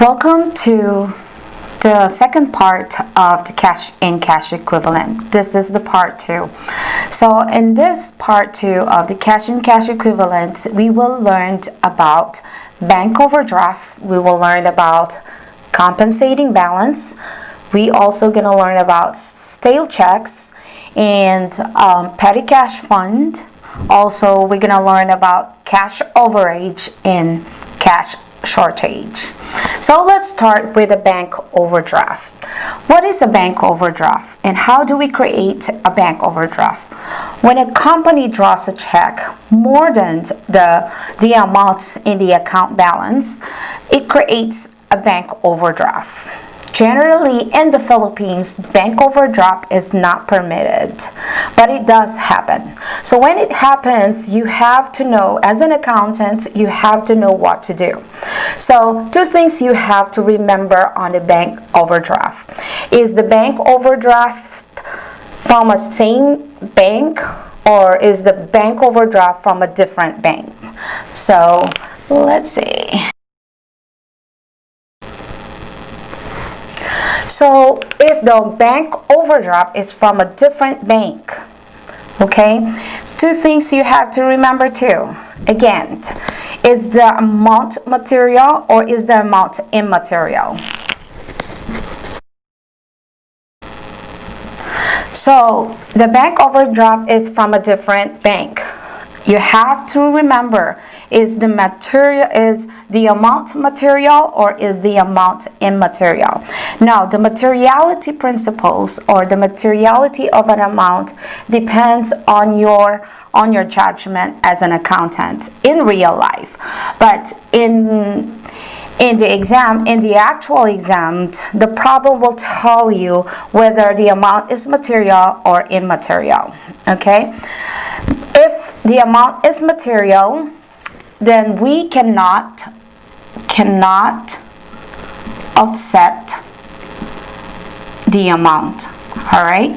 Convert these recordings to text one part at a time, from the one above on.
Welcome to the second part of the cash in cash equivalent. This is the part 2. So in this part 2 of the cash in cash equivalent, we will learn about bank overdraft. We will learn about compensating balance. We also gonna learn about stale checks and petty cash fund. Also, we're gonna learn about cash overage and cash shortage. So let's start with a bank overdraft. What is a bank overdraft and how do we create a bank overdraft? When a company draws a check more than the amount in the account balance, it creates a bank overdraft. Generally, in the Philippines, bank overdraft is not permitted, but it does happen. So when it happens, you have to know, as an accountant, you have to know what to do. So 2 things you have to remember on the bank overdraft. Is the bank overdraft from a same bank, or is the bank overdraft from a different bank? So let's see. So if the bank overdraft is from a different bank, okay, 2 things you have to remember too. Again, is the amount material or is the amount immaterial? So the bank overdraft is from a different bank. You have to remember, is the amount material or is the amount immaterial? Now, the materiality principles or the materiality of an amount depends on your judgment as an accountant in real life. But in the actual exam, the problem will tell you whether the amount is material or immaterial. Okay? If the amount is material, then we cannot offset the amount. All right?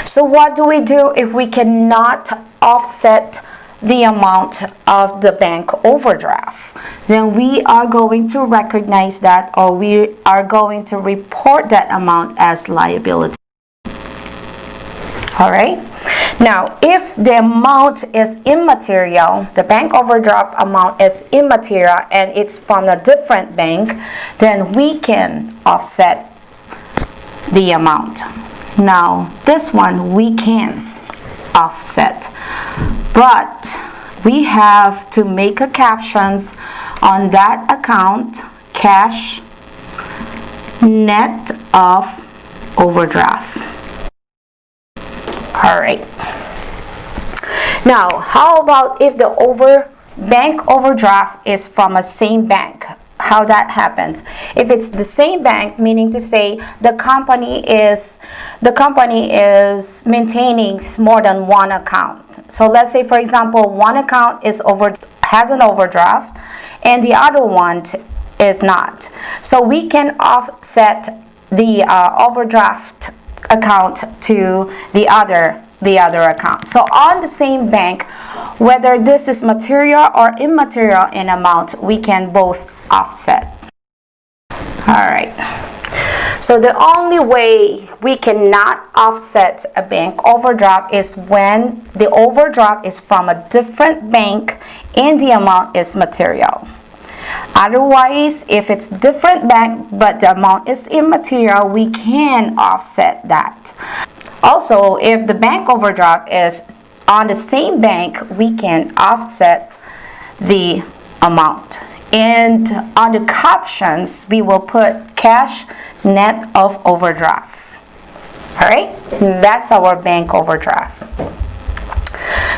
So what do we do if we cannot offset the amount of the bank overdraft? Then we are going to recognize that, or we are going to report that amount as liability. All right? Now, if the amount is immaterial, the bank overdraft amount is immaterial and it's from a different bank, then we can offset the amount. Now, this one we can offset, but we have to make a captions on that account, cash net of overdraft. All right. Now, how about if the bank overdraft is from a same bank? How that happens? If it's the same bank, meaning to say the company is maintaining more than one account. So let's say, for example, one account has an overdraft and the other one is not. So we can offset the overdraft account to the other account. So on the same bank, whether this is material or immaterial in amount, we can both offset. All right. So the only way we cannot offset a bank overdraft is when the overdraft is from a different bank and the amount is material. Otherwise, if it's different bank but the amount is immaterial, we can offset that. Also, if the bank overdraft is on the same bank, we can offset the amount. And on the captions, we will put cash net of overdraft. All right, that's our bank overdraft.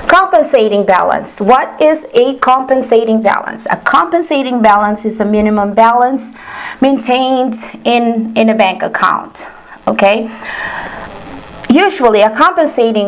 Compensating balance. What is a compensating balance? A compensating balance is a minimum balance maintained in a bank account. Okay. Usually,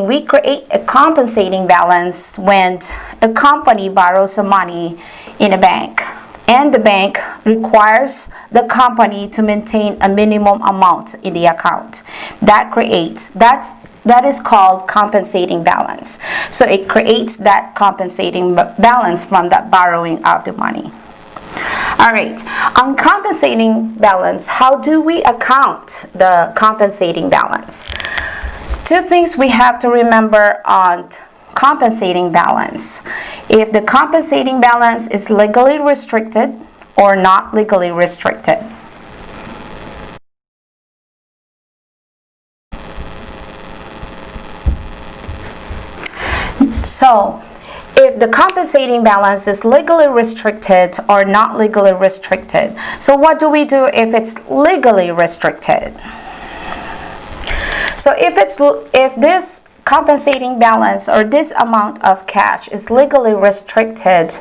we create a compensating balance when a company borrows some money in a bank, and the bank requires the company to maintain a minimum amount in the account. That is called compensating balance. So it creates that compensating balance from that borrowing of the money. All right, on compensating balance, how do we account the compensating balance? Two things we have to remember on compensating balance. If the compensating balance is legally restricted or not legally restricted. So, if the compensating balance is legally restricted or not legally restricted. So what do we do if it's legally restricted? So if this compensating balance or this amount of cash is legally restricted,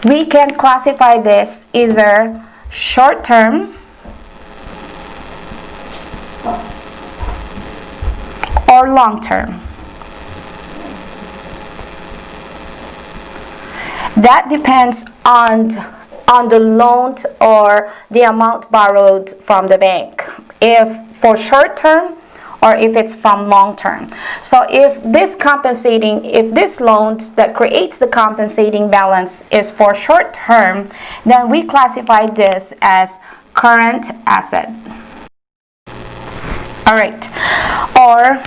we can classify this either short-term or long-term. That depends on the loan or the amount borrowed from the bank. If for short term or if it's from long term. So if this loan that creates the compensating balance is for short term, then we classify this as current asset. All right. Or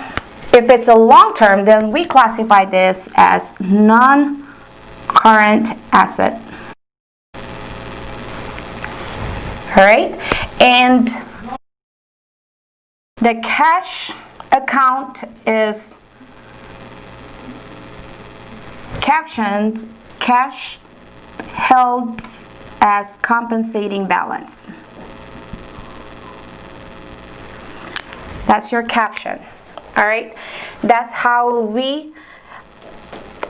if it's a long term, then we classify this as non-current asset. All right, and the cash account is captioned cash held as compensating balance. That's your caption. All right, that's how we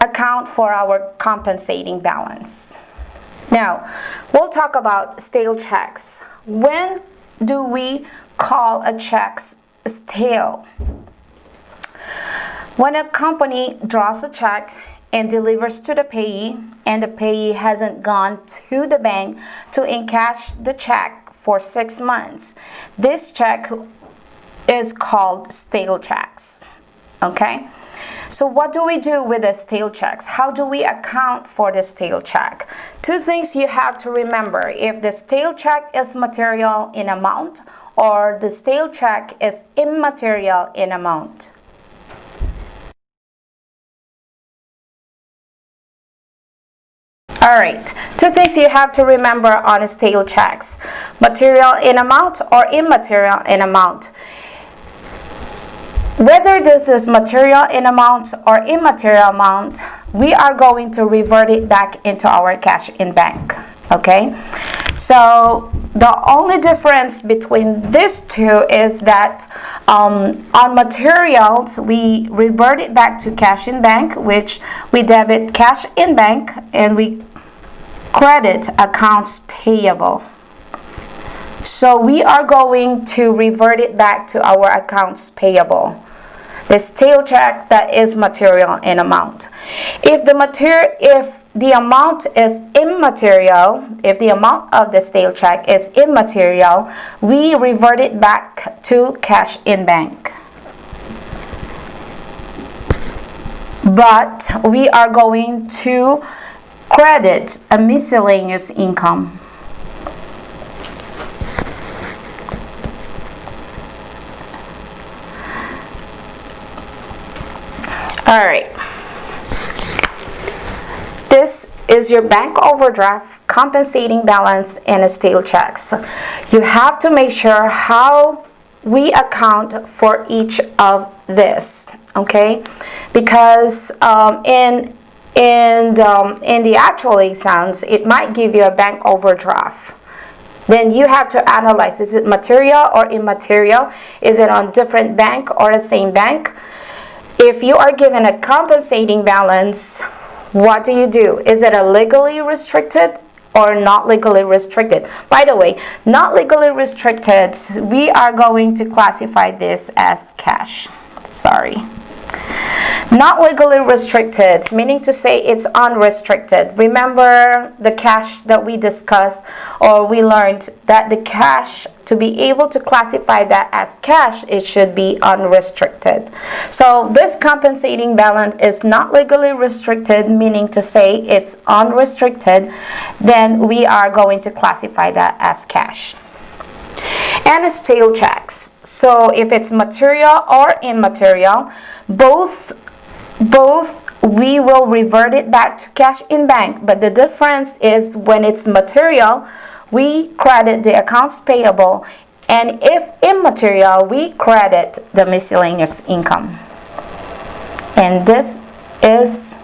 account for our compensating balance. Now, we'll talk about stale checks. When do we call a check stale? When a company draws a check and delivers to the payee, and the payee hasn't gone to the bank to encash the check for 6 months, this check is called stale checks. Okay? So what do we do with the stale checks? How do we account for the stale check? Two things you have to remember. If the stale check is material in amount or the stale check is immaterial in amount. Alright, two things you have to remember on stale checks. Material in amount or immaterial in amount. Whether this is material in amount or immaterial amount, we are going to revert it back into our cash in bank. Okay? So the only difference between these two is that on materials, we revert it back to cash in bank, which we debit cash in bank and we credit accounts payable. So we are going to revert it back to our accounts payable. The stale check that is material in amount. If the amount is immaterial, if the amount of the stale check is immaterial, we revert it back to cash in bank. But we are going to credit a miscellaneous income. All right. This is your bank overdraft, compensating balance, and a stale checks. You have to make sure how we account for each of this, okay? Because in the actual exams, it might give you a bank overdraft. Then you have to analyze, is it material or immaterial? Is it on different bank or the same bank? If you are given a compensating balance, what do you do? Is it a legally restricted or not legally restricted? By the way, not legally restricted, we are going to classify this as cash. Sorry. Not legally restricted, meaning to say it's unrestricted. Remember the cash that we discussed, or we learned that the cash, to be able to classify that as cash, it should be unrestricted. So this compensating balance is not legally restricted, meaning to say it's unrestricted. Then we are going to classify that as cash. And stale checks. So if it's material or immaterial, both we will revert it back to cash in bank, but the difference is when it's material, we credit the accounts payable, and if immaterial, we credit the miscellaneous income. And this is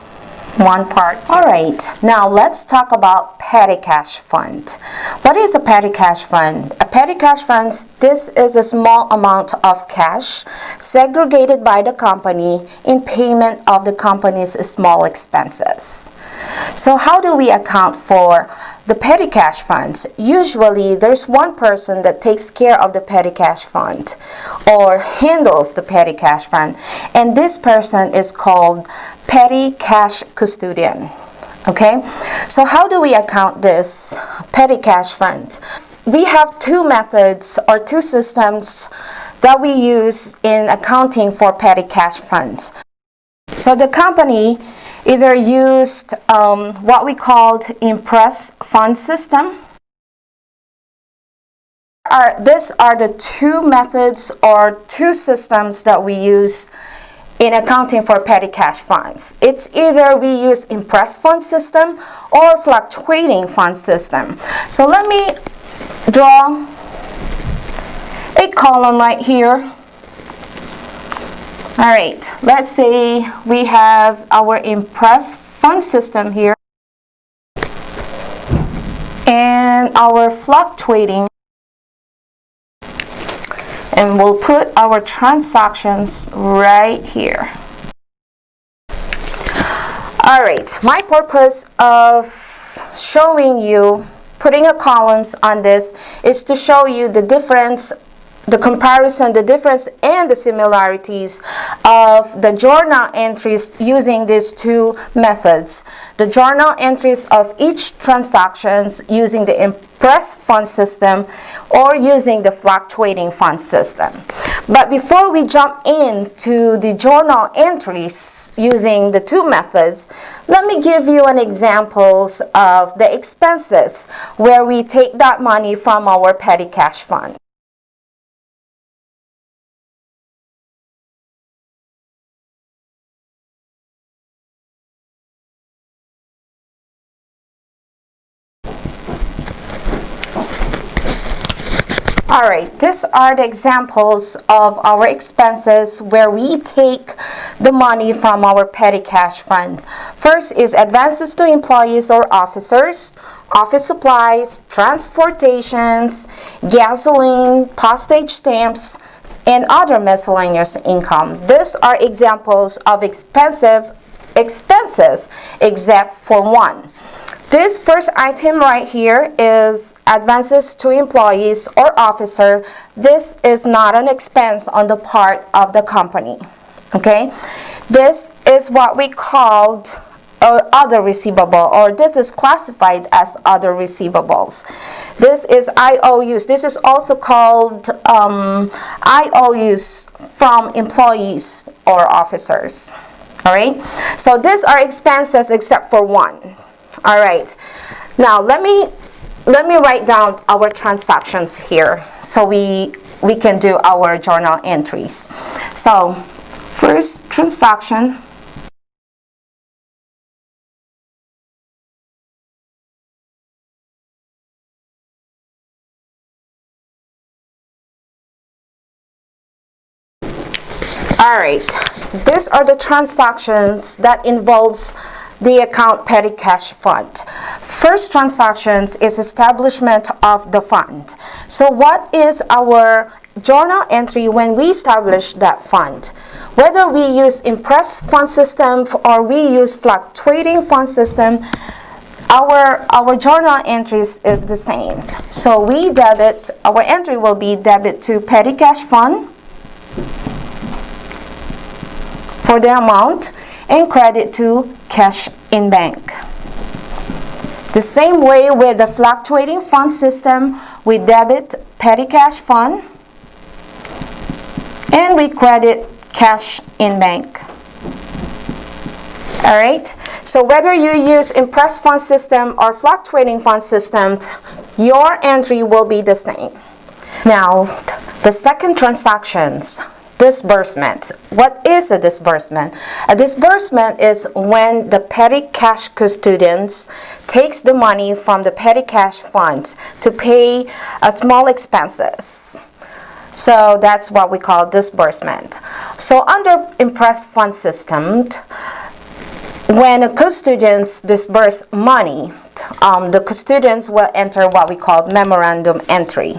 one part. All right, now let's talk about petty cash fund. What is a petty cash fund? A petty cash fund, this is a small amount of cash segregated by the company in payment of the company's small expenses. So how do we account for the petty cash funds? Usually there's one person that takes care of the petty cash fund or handles the petty cash fund, and this person is called petty cash custodian. Okay, so how do we account this petty cash fund? We have two methods or two systems that we use in accounting for petty cash funds. So the company either used what we called impress fund system. These are the two methods or two systems that we use in accounting for petty cash funds. It's either we use impress fund system or fluctuating fund system. So let me draw a column right here. All right, let's say we have our impress fund system here and our fluctuating, and we'll put our transactions right here. All right, my purpose of showing you, putting a columns on this, is to show you the difference, the comparison, the difference and the similarities of the journal entries using these two methods. The journal entries of each transactions using the impress fund system or using the fluctuating fund system. But before we jump into the journal entries using the two methods, let me give you an examples of the expenses where we take that money from our petty cash fund. Alright, these are the examples of our expenses where we take the money from our petty cash fund. First is advances to employees or officers, office supplies, transportations, gasoline, postage stamps, and other miscellaneous income. These are examples of expenses except for one. This first item right here is advances to employees or officer. This is not an expense on the part of the company. Okay, this is what we called other receivable, or this is classified as other receivables. This is IOUs. This is also called IOUs from employees or officers. All right, so these are expenses except for one. All right, now let me write down our transactions here so we can do our journal entries. So first transaction, all right, these are the transactions that involves the account petty cash fund. First transactions is establishment of the fund. So what is our journal entry when we establish that fund? Whether we use impress fund system or we use fluctuating fund system, our journal entries is the same. So we debit, our entry will be debit to petty cash fund for the amount and credit to cash in bank. The same way with the fluctuating fund system, we debit petty cash fund and we credit cash in bank. Alright, so whether you use impressed fund system or fluctuating fund system, your entry will be the same. Now, the second transactions, disbursement. What is a disbursement? A disbursement is when the petty cash custodians takes the money from the petty cash fund to pay small expenses. So that's what we call disbursement. So under impressed fund system, when custodians disburse money, the custodians will enter what we call memorandum entry.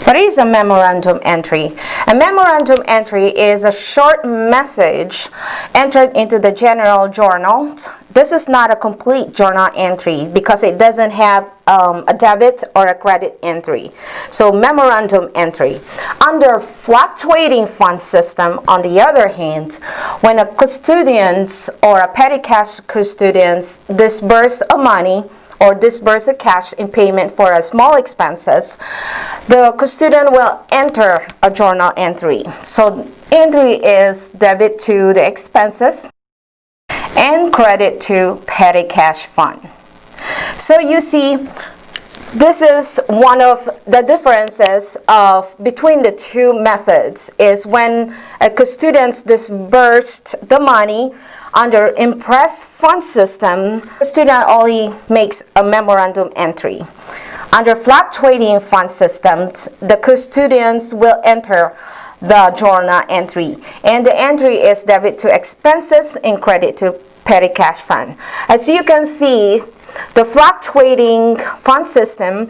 What is a memorandum entry? A memorandum entry is a short message entered into the general journal. This is not a complete journal entry because it doesn't have a debit or a credit entry. So memorandum entry. Under fluctuating fund system, on the other hand, when a custodians or a petty cash custodians disburse a money or disburse a cash in payment for a small expenses, the custodian will enter a journal entry. So entry is debit to the expenses and credit to petty cash fund. So you see, this is one of the differences between the two methods is when a custodian disbursed the money under impressed fund system, the student only makes a memorandum entry. Under fluctuating fund systems, the custodians will enter the journal entry, and the entry is debit to expenses and credit to petty cash fund. As you can see, the fluctuating fund system,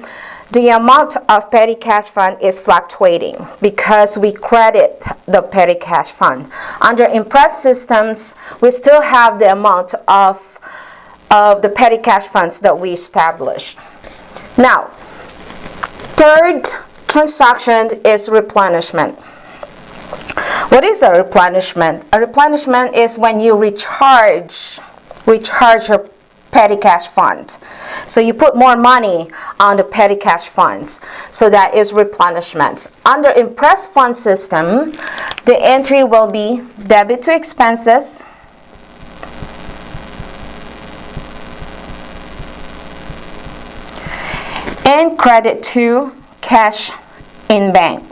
the amount of petty cash fund is fluctuating because we credit the petty cash fund. Under impressed systems, we still have the amount of the petty cash funds that we established. Now, third transaction is replenishment. What is a replenishment? A replenishment is when you recharge your petty cash fund. So you put more money on the petty cash funds. So that is replenishment. Under impressed fund system, the entry will be debit to expenses and credit to cash in bank.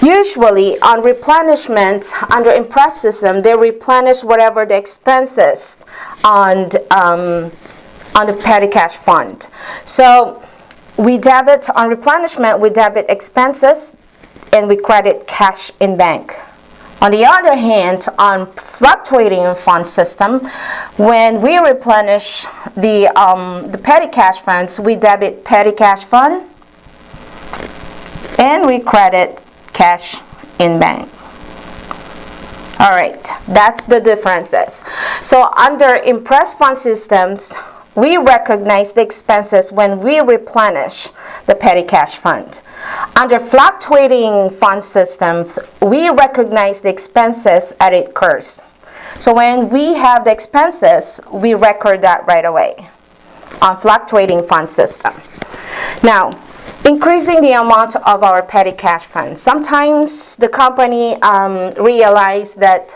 Usually on replenishment, under impressed system, they replenish whatever the expenses on the petty cash fund. So we debit on replenishment, we debit expenses and we credit cash in bank. On the other hand, on fluctuating fund system, when we replenish the petty cash funds, we debit petty cash fund and we credit cash in bank. All right, that's the differences. So under impressed fund systems, we recognize the expenses when we replenish the petty cash fund. Under fluctuating fund systems, we recognize the expenses as it occurs. So when we have the expenses, we record that right away on fluctuating fund system. Now, increasing the amount of our petty cash fund. Sometimes the company realize that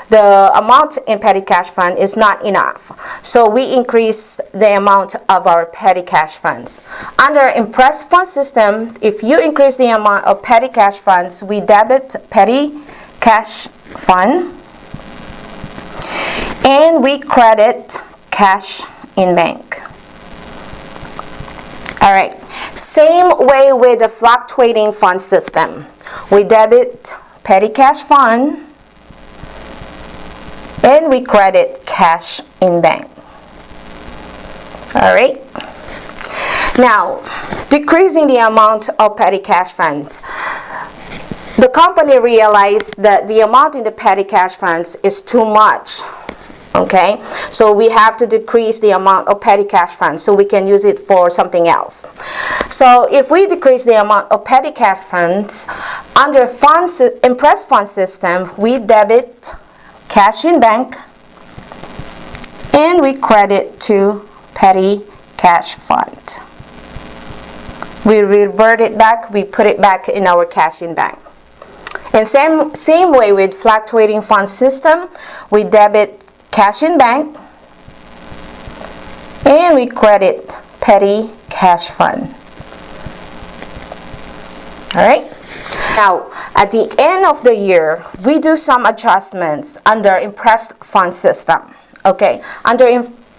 the amount in petty cash fund is not enough. So we increase the amount of our petty cash funds. Under impressed fund system, if you increase the amount of petty cash funds, we debit petty cash fund and we credit cash in bank. All right. Same way with the fluctuating fund system. We debit petty cash fund and we credit cash in bank. All right. Now, decreasing the amount of petty cash fund. The company realized that the amount in the petty cash funds is too much. Okay, so we have to decrease the amount of petty cash funds so we can use it for something else. So if we decrease the amount of petty cash funds under impressed fund system, we debit cash in bank and we credit to petty cash fund. We revert it back, we put it back in our cash in bank. And same way with fluctuating fund system, we debit cash in bank and we credit petty cash fund. All right. Now, at the end of the year, we do some adjustments under impressed fund system. Okay, under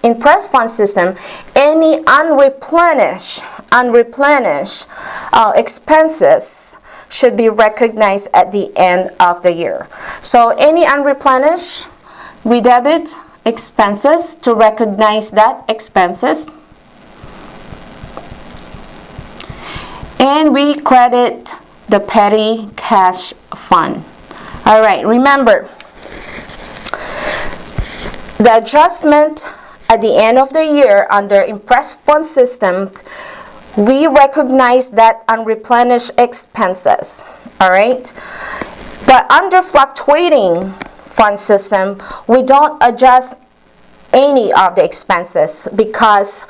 impressed fund system, any unreplenished expenses should be recognized at the end of the year. So any unreplenished, we debit expenses to recognize that expenses. And we credit the petty cash fund. All right, remember, the adjustment at the end of the year under impressed fund system, we recognize that unreplenished expenses. All right, but under fluctuating fund system, we don't adjust any of the expenses because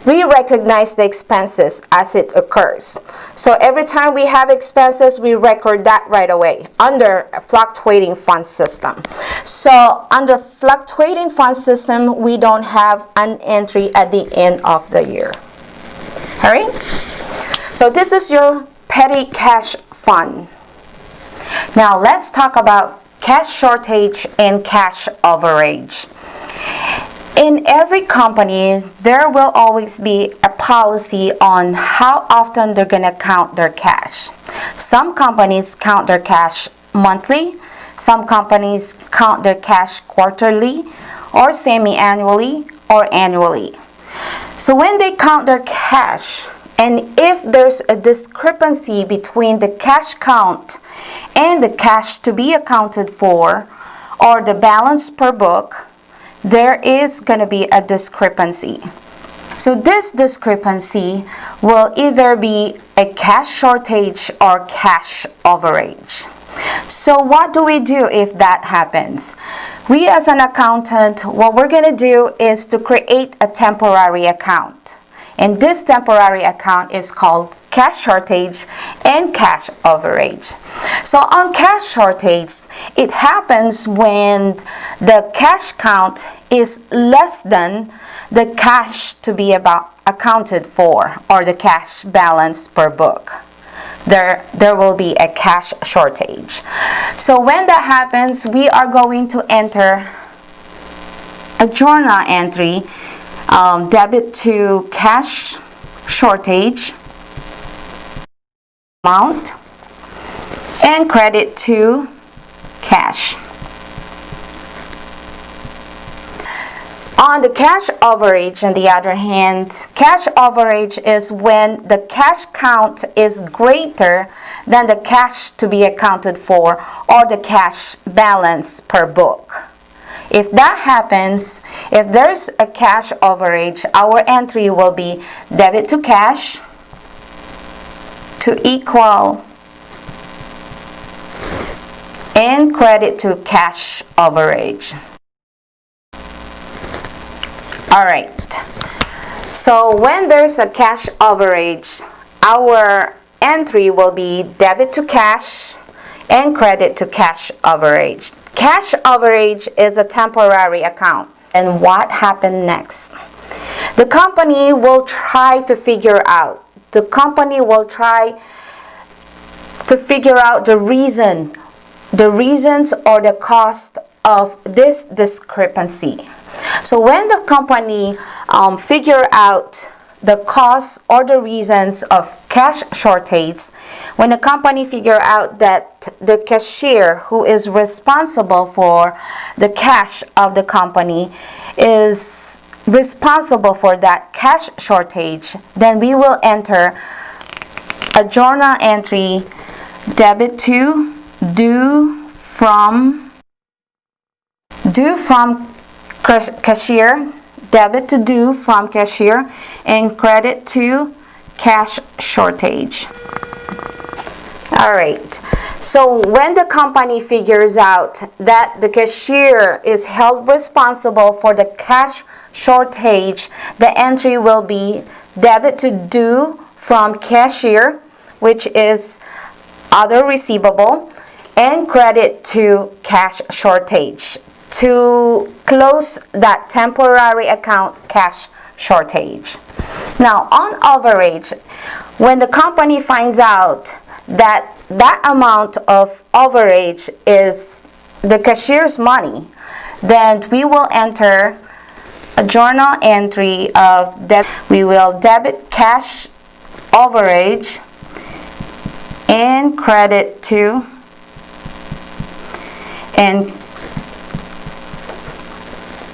we recognize the expenses as it occurs. So every time we have expenses, we record that right away under a fluctuating fund system. So under fluctuating fund system, we don't have an entry at the end of the year. All right? So this is your petty cash fund. Now let's talk about cash shortage and cash overage. In every company, there will always be a policy on how often they're going to count their cash. Some companies count their cash monthly. Some companies count their cash quarterly or semi-annually or annually. So when they count their cash, and if there's a discrepancy between the cash count and the cash to be accounted for, or the balance per book, there is going to be a discrepancy. So this discrepancy will either be a cash shortage or cash overage. So what do we do if that happens? We as an accountant, what we're going to do is to create a temporary account. And this temporary account is called cash shortage and cash overage. So on cash shortage, it happens when the cash count is less than the cash to be accounted for, or the cash balance per book. There will be a cash shortage. So when that happens, we are going to enter a journal entry, debit to cash shortage amount and credit to cash. On the cash overage, on the other hand, cash overage is when the cash count is greater than the cash to be accounted for or the cash balance per book. If that happens, if there's a cash overage, our entry will be debit to cash to equal and credit to cash overage. All right. So when there's a cash overage, our entry will be debit to cash and credit to cash overage. Cash overage is a temporary account. And what happened next? The company will try to figure out. The company will try to figure out the reasons or the cost of this discrepancy. So when the company figure out the cause or the reasons of cash shortage, when the company figure out that the cashier who is responsible for the cash of the company is responsible for that cash shortage, then we will enter a journal entry, debit to due from cashier, debit to due from cashier, and credit to cash shortage. All right, so when the company figures out that the cashier is held responsible for the cash shortage, the entry will be debit to due from cashier, which is other receivable, and credit to cash shortage to close that temporary account cash shortage. Now, on overage, when the company finds out that amount of overage is the cashier's money, then we will enter a journal entry of debit. We will debit cash overage and credit to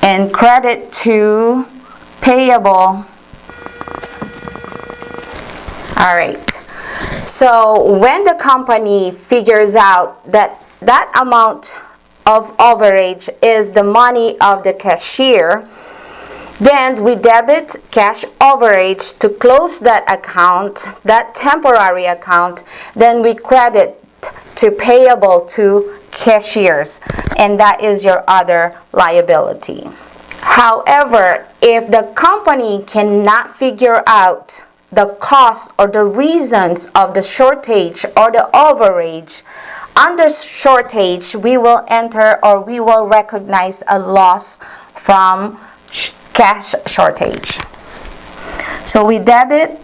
and credit to payable. All right. So when the company figures out that amount of overage is the money of the cashier, then we debit cash overage to close that account, that temporary account. Then we credit to payable to cashiers, and that is your other liability. However, if the company cannot figure out the cause or the reasons of the shortage or the overage, under shortage we will enter or we will recognize a loss from cash shortage. So we debit.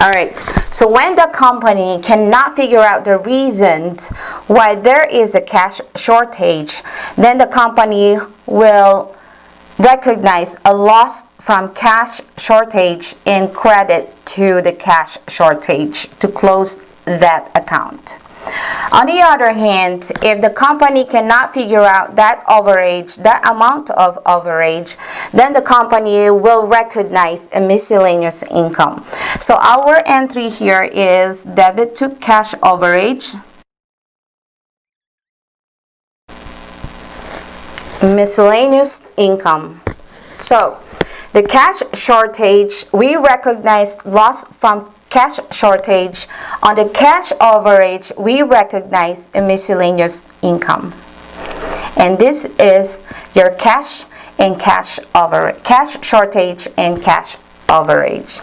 Alright, so when the company cannot figure out the reasons why there is a cash shortage, then the company will recognize a loss from cash shortage and credit to the cash shortage to close that account. On the other hand, if the company cannot figure out that overage, that amount of overage, then the company will recognize a miscellaneous income. So our entry here is debit to cash overage, miscellaneous income. So the cash shortage, we recognize loss from cash shortage. On the cash overage, we recognize a miscellaneous income. And this is your cash and cash overage, cash shortage and cash overage.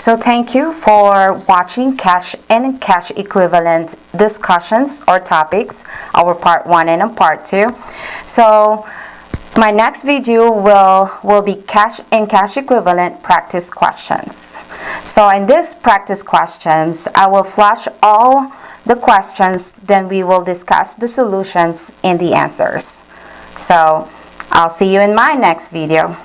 So thank you for watching cash and cash equivalent discussions or topics, our part 1 and part 2. So my next video will be cash and cash equivalent practice questions. So in this practice questions, I will flash all the questions, then we will discuss the solutions and the answers. So I'll see you in my next video.